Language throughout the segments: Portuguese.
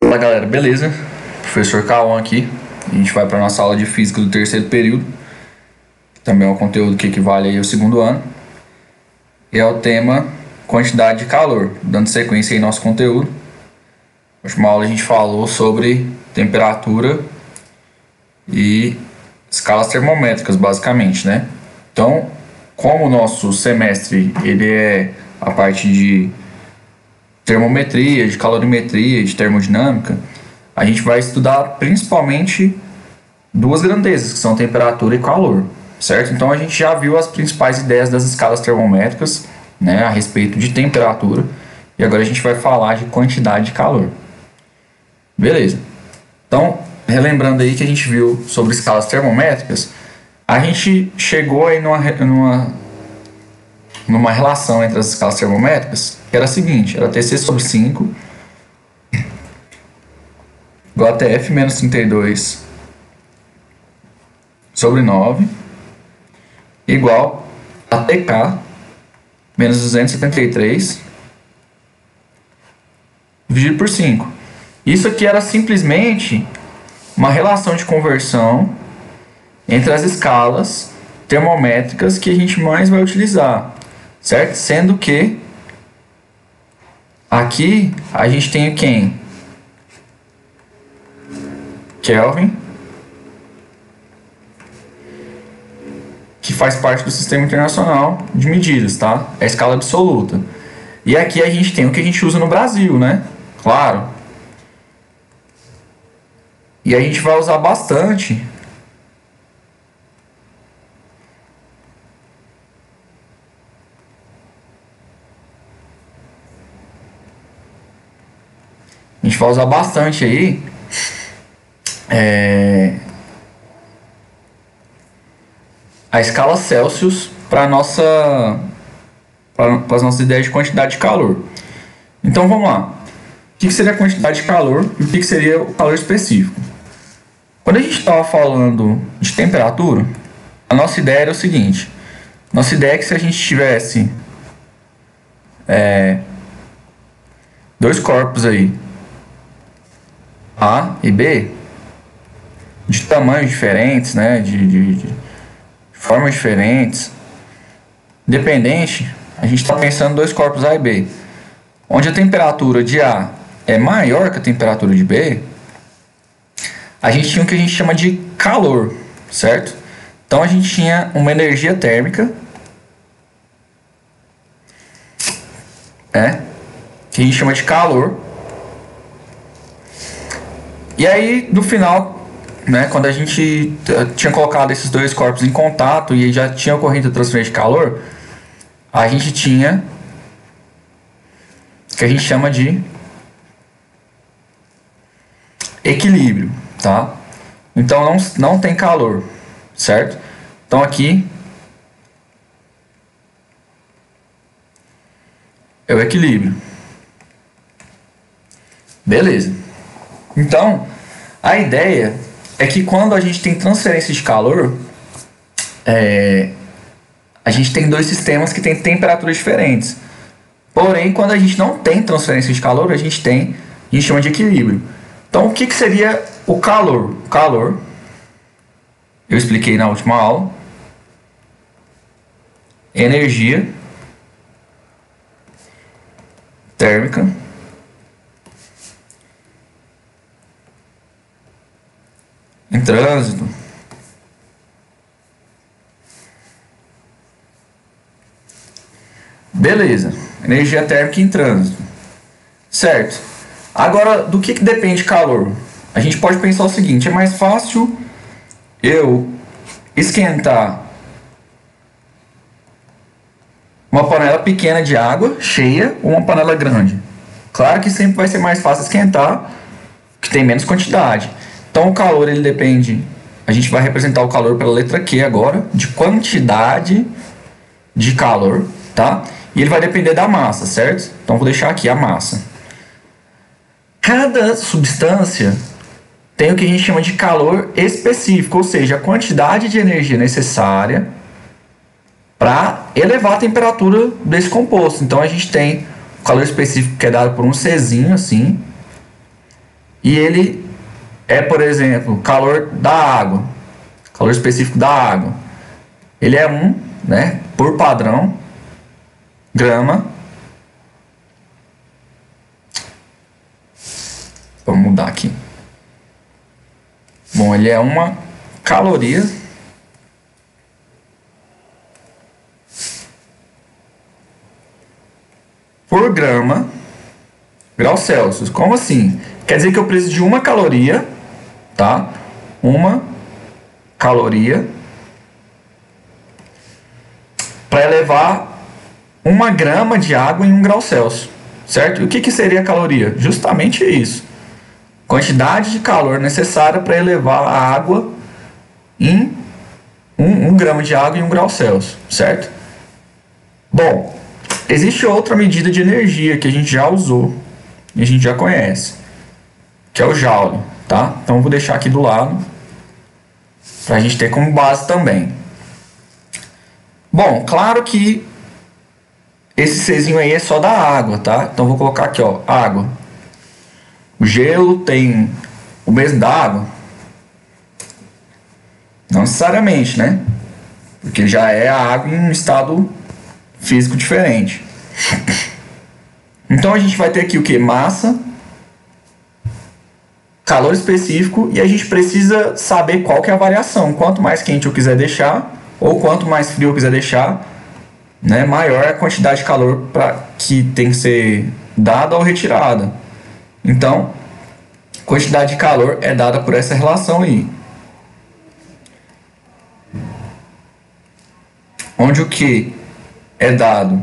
Fala galera, beleza? Professor Cauã aqui. A gente vai para nossa aula de física do terceiro período. Também é um conteúdo que equivale aí ao segundo ano. E é o tema quantidade de calor. Dando sequência aí ao nosso conteúdo. Na última aula a gente falou sobre temperatura e escalas termométricas, basicamente, né? Então, como o nosso semestre ele é a parte de termometria, de calorimetria, de termodinâmica, a gente vai estudar principalmente duas grandezas, que são temperatura e calor, certo? Então a gente já viu as principais ideias das escalas termométricas, né, a respeito de temperatura, e agora a gente vai falar de quantidade de calor. Beleza. Então, relembrando aí que a gente viu sobre escalas termométricas, a gente chegou aí numa relação entre as escalas termométricas, que era a seguinte, era Tc sobre 5 igual a Tf menos 32 sobre 9 igual a Tk menos 273 dividido por 5. Isso aqui era simplesmente uma relação de conversão entre as escalas termométricas que a gente mais vai utilizar, certo? Sendo que aqui a gente tem quem? Kelvin, que faz parte do Sistema Internacional de Medidas, tá? É a escala absoluta. E aqui a gente tem o que a gente usa no Brasil, né? Claro. E a gente vai usar bastante aí a escala Celsius para as nossas ideias de quantidade de calor. Então vamos lá. O que seria a quantidade de calor e o que seria o calor específico? Quando a gente estava falando de temperatura, a nossa ideia era o seguinte. Nossa ideia é que se a gente tivesse dois corpos aí, A e B, de tamanhos diferentes, né, de formas diferentes, independente, a gente está pensando em dois corpos A e B, onde a temperatura de A é maior que a temperatura de B, a gente tinha o que a gente chama de calor, certo? Então a gente tinha uma energia térmica, que a gente chama de calor. E aí, no final, né, quando a gente tinha colocado esses dois corpos em contato e já tinha ocorrido a transferência de calor, a gente tinha o que a gente chama de equilíbrio, tá? Então não tem calor, certo? Então aqui é o equilíbrio. Beleza. Então, a ideia é que quando a gente tem transferência de calor, a gente tem dois sistemas que têm temperaturas diferentes. Porém, quando a gente não tem transferência de calor, a gente chama de equilíbrio. Então, o que seria o calor? O calor, eu expliquei na última aula, energia térmica em trânsito beleza, energia térmica em trânsito, certo? Agora, do que depende calor? A gente pode pensar o seguinte, é mais fácil eu esquentar uma panela pequena de água cheia ou uma panela grande? Claro que sempre vai ser mais fácil esquentar, que tem menos quantidade. Então o calor ele depende, a gente vai representar o calor pela letra Q agora, de quantidade de calor, tá? E ele vai depender da massa, certo? Então vou deixar aqui a massa. Cada substância tem o que a gente chama de calor específico, ou seja, a quantidade de energia necessária para elevar a temperatura desse composto. Então a gente tem o calor específico que é dado por um Czinho assim, e ele é, por exemplo, calor da água, calor específico da água, ele é 1, né, por padrão, grama. Vamos mudar aqui. Bom, ele é 1 caloria por grau Celsius. Como assim? Quer dizer que eu preciso de 1 caloria, tá? 1 caloria para elevar 1 grama de água em 1 grau Celsius, certo? E o que seria a caloria? Justamente isso. Quantidade de calor necessária para elevar a água em 1 grama de água em 1 grau Celsius, certo? Bom, existe outra medida de energia que a gente já usou e a gente já conhece, que é o Joule, tá? Então eu vou deixar aqui do lado para a gente ter como base também. Bom, claro que esse Czinho aí é só da água, tá? Então eu vou colocar aqui, ó, água. O gelo tem o mesmo da água? Não necessariamente, né? Porque já é a água em um estado físico diferente. Então a gente vai ter aqui o que? Massa, calor específico, e a gente precisa saber qual que é a variação. Quanto mais quente eu quiser deixar, ou quanto mais frio eu quiser deixar, né, maior é a quantidade de calor que tem que ser dada ou retirada. Então, quantidade de calor é dada por essa relação aí. Onde o que é dado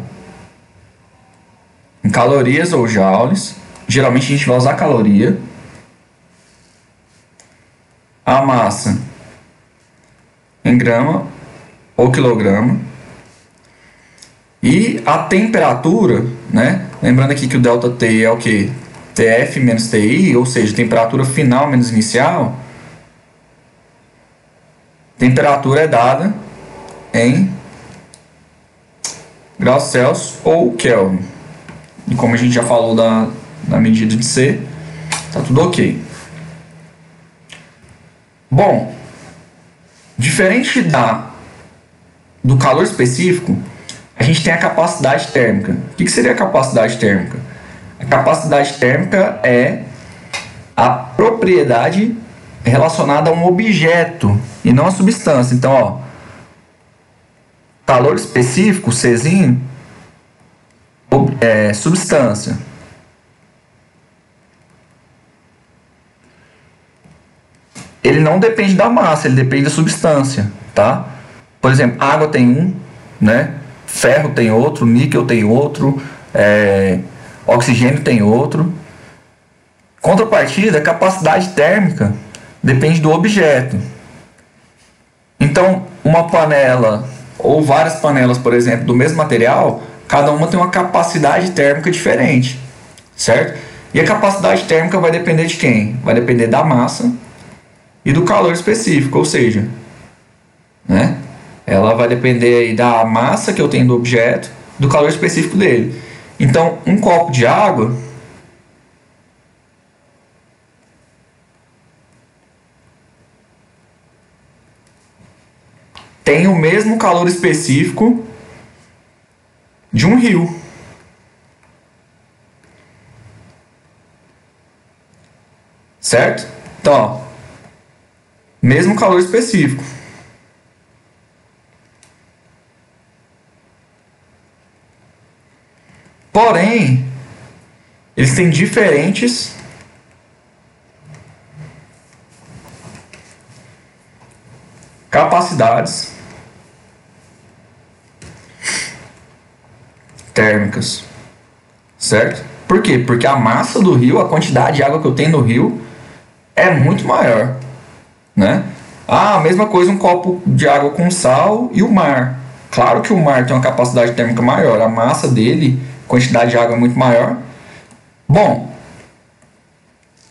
em calorias ou joules. Geralmente a gente vai usar caloria. A massa em grama ou quilograma. E a temperatura, né? Lembrando aqui que o ΔT é o que? TF menos TI, ou seja, temperatura final menos inicial. Temperatura é dada em graus Celsius ou Kelvin. E como a gente já falou da medida de C, tá tudo ok. Bom, diferente do calor específico, a gente tem a capacidade térmica. O que seria a capacidade térmica? A capacidade térmica é a propriedade relacionada a um objeto e não a substância. Então, ó, calor específico, Czinho, substância. Ele não depende da massa, ele depende da substância, tá? Por exemplo, água tem um, né? Ferro tem outro, níquel tem outro, oxigênio tem outro. Contrapartida, a capacidade térmica depende do objeto. Então, uma panela ou várias panelas, por exemplo, do mesmo material, cada uma tem uma capacidade térmica diferente, certo? E a capacidade térmica vai depender de quem? Vai depender da massa e do calor específico, ou seja, né? Ela vai depender aí da massa que eu tenho do objeto, do calor específico dele. Então, um copo de água tem o mesmo calor específico de um rio. Certo? Então, ó, mesmo calor específico. Porém, eles têm diferentes capacidades térmicas, certo? Por quê? Porque a massa do rio, a quantidade de água que eu tenho no rio é muito maior, né? Ah, a mesma coisa um copo de água com sal e o mar. Claro que o mar tem uma capacidade térmica maior, a massa dele, quantidade de água é muito maior. Bom,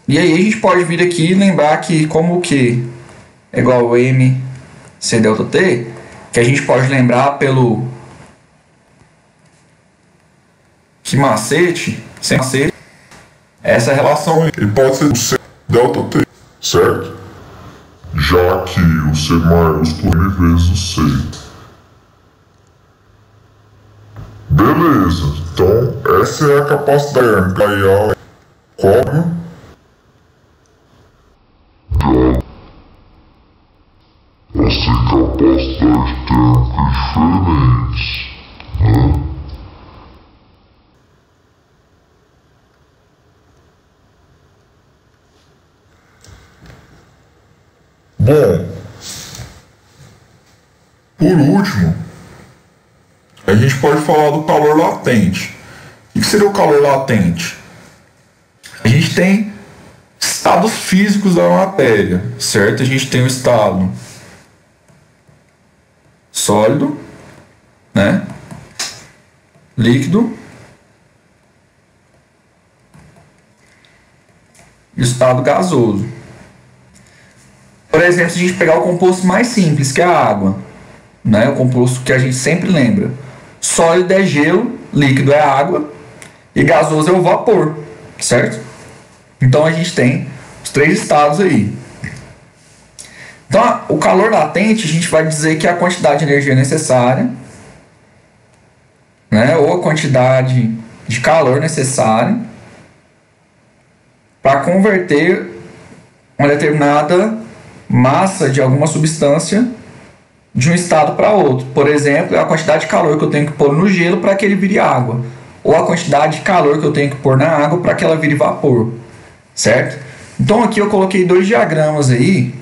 e aí a gente pode vir aqui e lembrar que como o Q é igual a mc ΔT, que a gente pode lembrar pelo que macete, sem macete, essa relação Ele pode ser ΔT, certo? Já que o C maiúsculo N vezes o C. Beleza, então essa é a capacidade térmica. Aí a cobra elas têm capacidade térmica diferentes, né? Bom, por último, a gente pode falar do calor latente. O que seria o calor latente? A gente tem estados físicos da matéria, certo? A gente tem o estado sólido, né? Líquido e o estado gasoso. Por exemplo, se a gente pegar o composto mais simples, que é a água, né? O composto que a gente sempre lembra. Sólido é gelo, líquido é água e gasoso é o vapor, certo? Então a gente tem os três estados aí. Então o calor latente a gente vai dizer que é a quantidade de energia necessária, né? Ou a quantidade de calor necessária para converter uma determinada massa de alguma substância de um estado para outro. Por exemplo, é a quantidade de calor que eu tenho que pôr no gelo para que ele vire água, ou a quantidade de calor que eu tenho que pôr na água para que ela vire vapor, certo? Então aqui eu coloquei dois diagramas aí,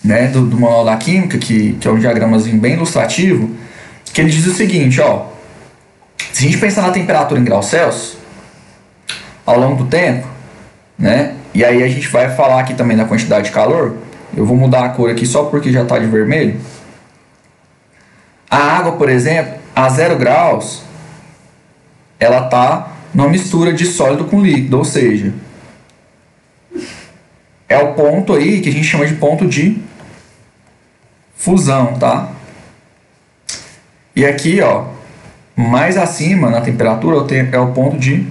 né, do manual da química, que é um diagramazinho bem ilustrativo, que ele diz o seguinte, ó: se a gente pensar na temperatura em graus Celsius ao longo do tempo, né, e aí a gente vai falar aqui também da quantidade de calor. Eu vou mudar a cor aqui só porque já está de vermelho. A água, por exemplo, a 0 graus, ela está numa mistura de sólido com líquido, ou seja, é o ponto aí que a gente chama de ponto de fusão, tá? E aqui, ó, mais acima na temperatura é o ponto de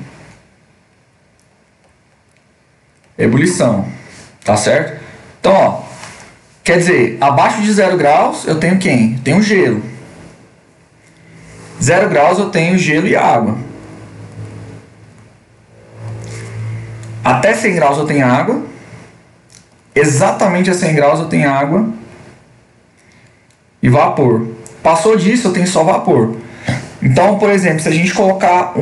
ebulição, tá certo? Então, ó, quer dizer, abaixo de 0 graus eu tenho quem? Tenho gelo. 0 graus eu tenho gelo e água. Até 100 graus eu tenho água. Exatamente a 100 graus eu tenho água e vapor. Passou disso eu tenho só vapor. Então, por exemplo, se a gente colocar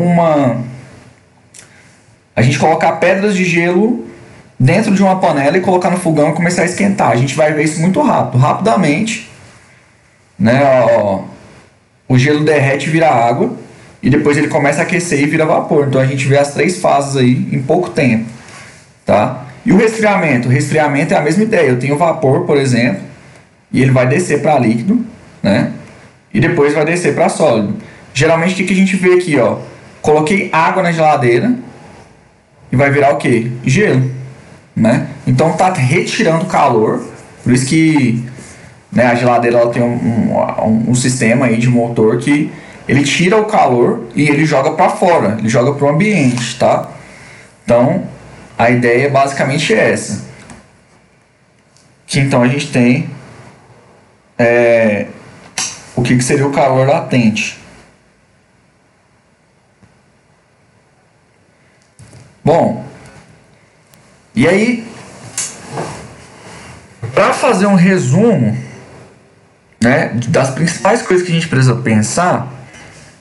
pedras de gelo dentro de uma panela e colocar no fogão e começar a esquentar, a gente vai ver isso muito rápido. Rapidamente, né, ó, o gelo derrete e vira água, e depois ele começa a aquecer e vira vapor. Então a gente vê as três fases aí em pouco tempo, tá? E o resfriamento? O resfriamento é a mesma ideia. Eu tenho vapor, por exemplo, e ele vai descer para líquido, né? E depois vai descer para sólido. Geralmente o que a gente vê aqui, ó? Coloquei água na geladeira e vai virar o quê? Gelo, né? Então tá retirando calor. Por isso que, né, a geladeira ela tem um sistema aí de motor que ele tira o calor e ele joga para fora, ele joga para o ambiente, tá? Então a ideia é basicamente essa. Que então a gente tem o que seria o calor latente. Bom, e aí, para fazer um resumo, né, das principais coisas que a gente precisa pensar,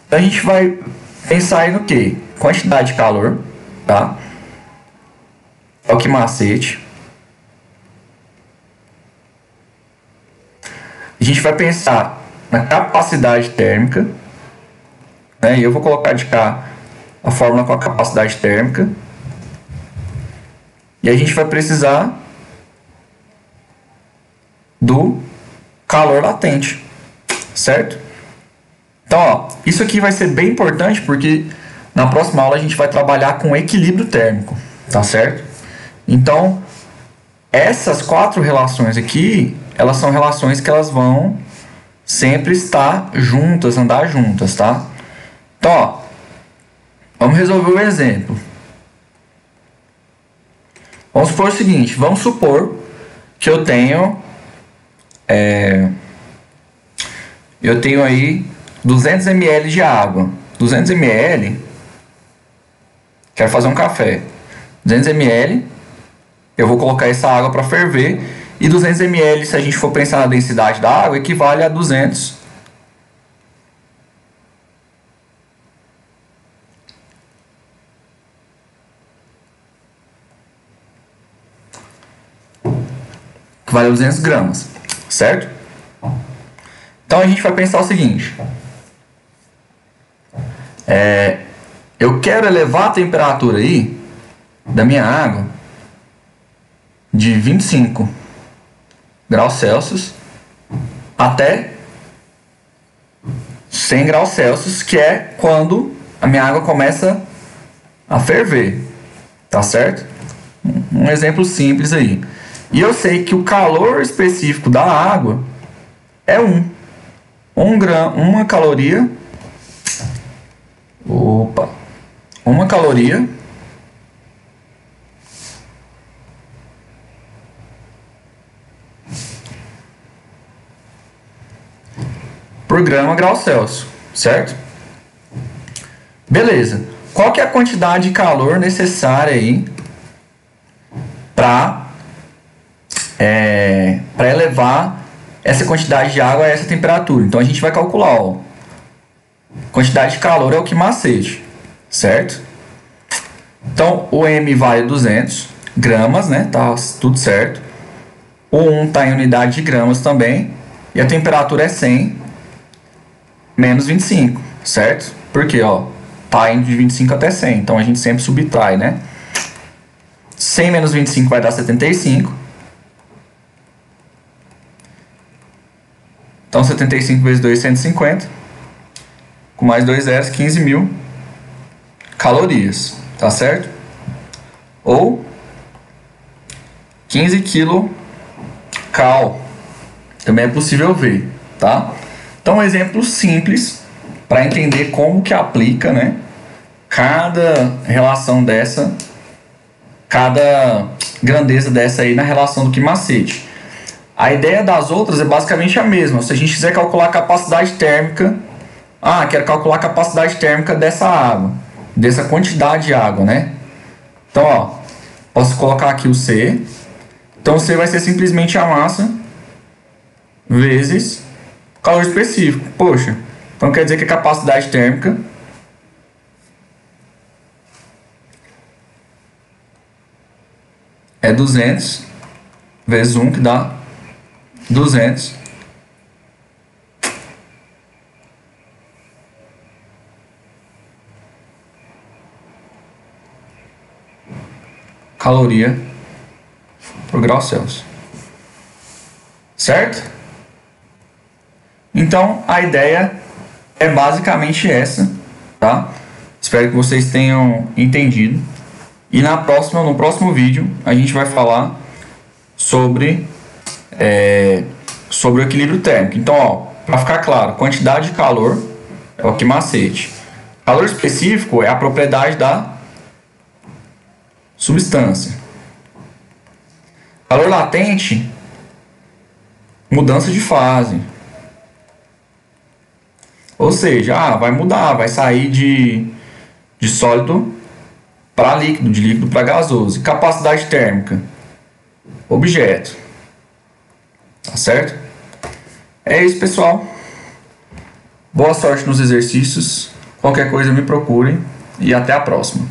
a gente vai pensar aí no que? Quantidade de calor, tá? Toque macete. A gente vai pensar na capacidade térmica, né? E eu vou colocar de cá a fórmula com a capacidade térmica. E a gente vai precisar do calor latente, certo? Então, ó, isso aqui vai ser bem importante porque na próxima aula a gente vai trabalhar com equilíbrio térmico, tá certo? Então, essas quatro relações aqui, elas são relações que elas vão sempre estar juntas, andar juntas, tá? Então, ó, vamos resolver o exemplo. Vamos supor o seguinte, vamos supor que eu tenho aí 200 ml de água. 200 ml, quero fazer um café. 200 ml, eu vou colocar essa água para ferver. E 200 ml, se a gente for pensar na densidade da água, equivale a 200 equivale a 200 gramas, certo? Então a gente vai pensar o seguinte: eu quero elevar a temperatura aí da minha água de 25 graus Celsius até 100 graus Celsius, que é quando a minha água começa a ferver, tá certo? Um exemplo simples aí. E eu sei que o calor específico da água é uma caloria. Uma caloria por grama grau Celsius, certo? Beleza. Qual que é a quantidade de calor necessária aí para elevar essa quantidade de água a essa temperatura? Então a gente vai calcular, ó. Quantidade de calor é o que macete, certo? Então o M vale 200 gramas, né? Tá tudo certo. O 1 tá em unidade de gramas também. E a temperatura é 100 menos 25, certo? Porque, ó, tá indo de 25 até 100. Então a gente sempre subtrai, né? 100 menos 25 vai dar 75. Então 75 vezes 2, 150. Com mais 2 zeros, 15.000 calorias, tá certo? Ou 15 kcal. Também é possível ver, tá? Então, um exemplo simples para entender como que aplica, né? Cada relação dessa, cada grandeza dessa aí na relação do que macete. A ideia das outras é basicamente a mesma. Se a gente quiser calcular a capacidade térmica, quero calcular a capacidade térmica dessa água, dessa quantidade de água, né? Então, ó, posso colocar aqui o C. Então, o C vai ser simplesmente a massa vezes o calor específico. Poxa, então quer dizer que a capacidade térmica é 200 vezes 1, que dá 200 caloria por grau Celsius, certo? Então a ideia é basicamente essa, tá? Espero que vocês tenham entendido. E no próximo vídeo a gente vai falar sobre o equilíbrio térmico. Então, ó, para ficar claro, quantidade de calor é o que macete. Calor específico é a propriedade da substância. Calor latente, mudança de fase. Ou seja, vai mudar, vai sair de sólido para líquido, de líquido para gasoso. Capacidade térmica, objeto. Tá certo? É isso, pessoal. Boa sorte nos exercícios. Qualquer coisa me procurem e até a próxima.